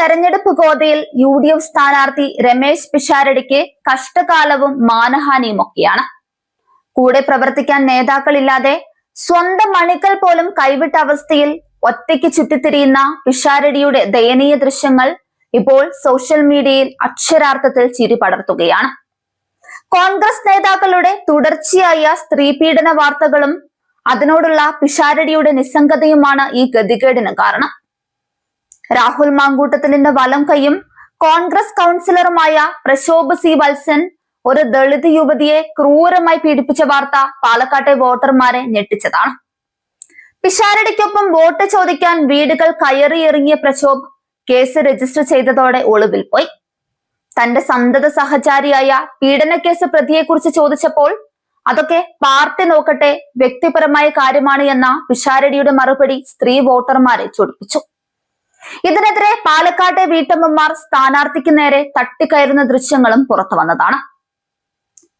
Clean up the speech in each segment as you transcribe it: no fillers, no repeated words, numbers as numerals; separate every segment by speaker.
Speaker 1: തെരഞ്ഞെടുപ്പ് ഗോതയിൽ UDF സ്ഥാനാർത്ഥി രമേശ് പിഷാരടിക്ക് കഷ്ടകാലവും മാനഹാനിയുമൊക്കെയാണ്. കൂടെ പ്രവർത്തിക്കാൻ നേതാക്കളില്ലാതെ സ്വന്തം മണികൾ പോലും കൈവിട്ട അവസ്ഥയിൽ ഒറ്റയ്ക്ക് ചുറ്റിത്തിരിയുന്ന പിഷാരടിയുടെ ദയനീയ ദൃശ്യങ്ങൾ ഇപ്പോൾ സോഷ്യൽ മീഡിയയിൽ അക്ഷരാർത്ഥത്തിൽ ചിരി പടർത്തുകയാണ്. കോൺഗ്രസ് നേതാക്കളുടെ തുടർച്ചയായ സ്ത്രീപീഡന വാർത്തകളും അതിനോടുള്ള പിഷാരടിയുടെ നിസ്സംഗതയുമാണ് ഈ ഗതികേടിന് കാരണം. രാഹുൽ മാങ്കൂട്ടത്തിലിന്റെ വലം കൈയും കോൺഗ്രസ് കൗൺസിലറുമായ പ്രശോഭ് സി വത്സൻ ഒരു ദളിത് യുവതിയെ ക്രൂരമായി പീഡിപ്പിച്ച വാർത്ത പാലക്കാട്ടെ വോട്ടർമാരെ ഞെട്ടിച്ചതാണ്. പിഷാരടിക്കൊപ്പം വോട്ട് ചോദിക്കാൻ വീടുകൾ കയറിയിറങ്ങിയ പ്രശോഭ് കേസ് രജിസ്റ്റർ ചെയ്തതോടെ ഒളിവിൽ പോയി. തന്റെ സന്തത സഹചാരിയായ പീഡനക്കേസ് പ്രതിയെക്കുറിച്ച് ചോദിച്ചപ്പോൾ അതൊക്കെ പാർട്ടി നോക്കട്ടെ, വ്യക്തിപരമായ കാര്യമാണ് എന്ന പിഷാരടിയുടെ മറുപടി സ്ത്രീ വോട്ടർമാരെ ചൊടിപ്പിച്ചു. ഇതിനെതിരെ പാലക്കാട്ടെ വീട്ടമ്മമാർ സ്ഥാനാർത്ഥിക്ക് നേരെ തട്ടിക്കയറുന്ന ദൃശ്യങ്ങളും പുറത്തു വന്നതാണ്.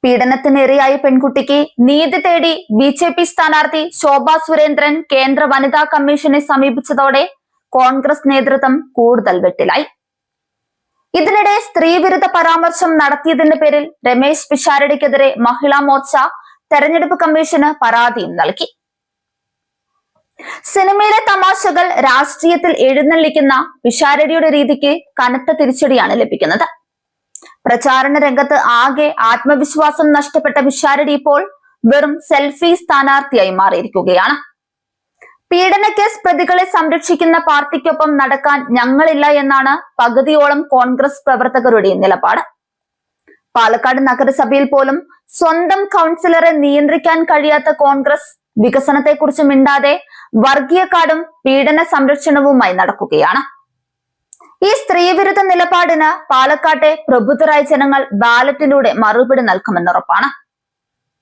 Speaker 1: പീഡനത്തിനിരയായ പെൺകുട്ടിക്ക് നീതി തേടി BJP സ്ഥാനാർത്ഥി ശോഭാ സുരേന്ദ്രൻ കേന്ദ്ര വനിതാ കമ്മീഷനെ സമീപിച്ചതോടെ കോൺഗ്രസ് നേതൃത്വം കൂടുതൽ വെട്ടിലായി. ഇതിനിടെ സ്ത്രീവിരുദ്ധ പരാമർശം നടത്തിയതിന്റെ പേരിൽ രമേശ് പിഷാരടിക്കെതിരെ മഹിളാ മോർച്ച തെരഞ്ഞെടുപ്പ് കമ്മീഷന് പരാതിയും നൽകി. സിനിമയിലെ തമാശകൾ രാഷ്ട്രീയത്തിൽ എഴുന്നള്ളിക്കുന്ന പിഷാരടിയുടെ രീതിക്ക് കനത്ത തിരിച്ചടിയാണ് ലഭിക്കുന്നത്. പ്രചാരണ രംഗത്ത് ആകെ ആത്മവിശ്വാസം നഷ്ടപ്പെട്ട പിഷാരടി ഇപ്പോൾ വെറും സെൽഫി സ്ഥാനാർത്ഥിയായി മാറിയിരിക്കുകയാണ്. പീഡനക്കേസ് പ്രതികളെ സംരക്ഷിക്കുന്ന പാർട്ടിക്കൊപ്പം നടക്കാൻ ഞങ്ങളില്ല എന്നാണ് പകുതിയോളം കോൺഗ്രസ് പ്രവർത്തകരുടെ നിലപാട്. പാലക്കാട് നഗരസഭയിൽ പോലും സ്വന്തം കൗൺസിലറെ നിയന്ത്രിക്കാൻ കഴിയാത്ത കോൺഗ്രസ് വികസനത്തെക്കുറിച്ച് മിണ്ടാതെ വർഗീയ കാർഡും പീഡന സംരക്ഷണവുമായി നടക്കുകയാണ്. ഈ സ്ത്രീവിരുദ്ധ നിലപാടിന് പാലക്കാട്ടെ പ്രബുദ്ധരായ ജനങ്ങൾ ബാലറ്റിലൂടെ മറുപടി നൽകുമെന്നുറപ്പാണ്.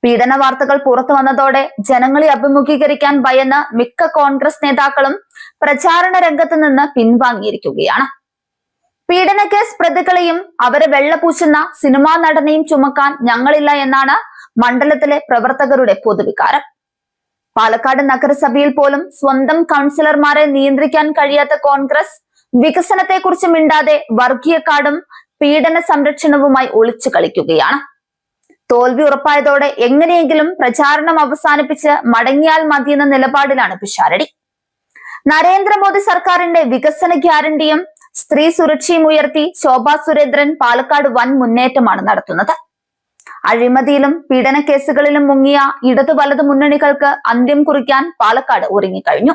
Speaker 1: പീഡന വാർത്തകൾ പുറത്തു വന്നതോടെ ജനങ്ങളെ അഭിമുഖീകരിക്കാൻ ഭയന്ന് മിക്ക കോൺഗ്രസ് നേതാക്കളും പ്രചാരണ രംഗത്ത് നിന്ന് പിൻവാങ്ങിയിരിക്കുകയാണ്. പീഡനക്കേസ് പ്രതികളെയും അവരെ വെള്ളപൂശുന്ന സിനിമാ നടനെയും ചുമക്കാൻ ഞങ്ങളില്ല എന്നാണ് മണ്ഡലത്തിലെ പ്രവർത്തകരുടെ പൊതുവികാരം. പാലക്കാട് നഗരസഭയിൽ പോലും സ്വന്തം കൗൺസിലർമാരെ നിയന്ത്രിക്കാൻ കഴിയാത്ത കോൺഗ്രസ് വികസനത്തെക്കുറിച്ച് മിണ്ടാതെ വർഗീയ കാർഡും പീഡന സംരക്ഷണവുമായി ഒളിച്ചു കളിക്കുകയാണ്. തോൽവി ഉറപ്പായതോടെ എങ്ങനെയെങ്കിലും പ്രചാരണം അവസാനിപ്പിച്ച് മടങ്ങിയാൽ മതിയെന്ന നിലപാടിലാണ് പിഷാരടി. നരേന്ദ്രമോദി സർക്കാരിന്റെ വികസന ഗ്യാരണ്ടിയും സ്ത്രീ സുരക്ഷയും ഉയർത്തി ശോഭാ സുരേന്ദ്രൻ പാലക്കാട് വൻ മുന്നേറ്റമാണ് നടത്തുന്നത്. അഴിമതിയിലും പീഡന കേസുകളിലും മുങ്ങിയ ഇടതു വലതു മുന്നണികൾക്ക് അന്ത്യം കുറിക്കാൻ പാലക്കാട് ഒരുങ്ങിക്കഴിഞ്ഞു.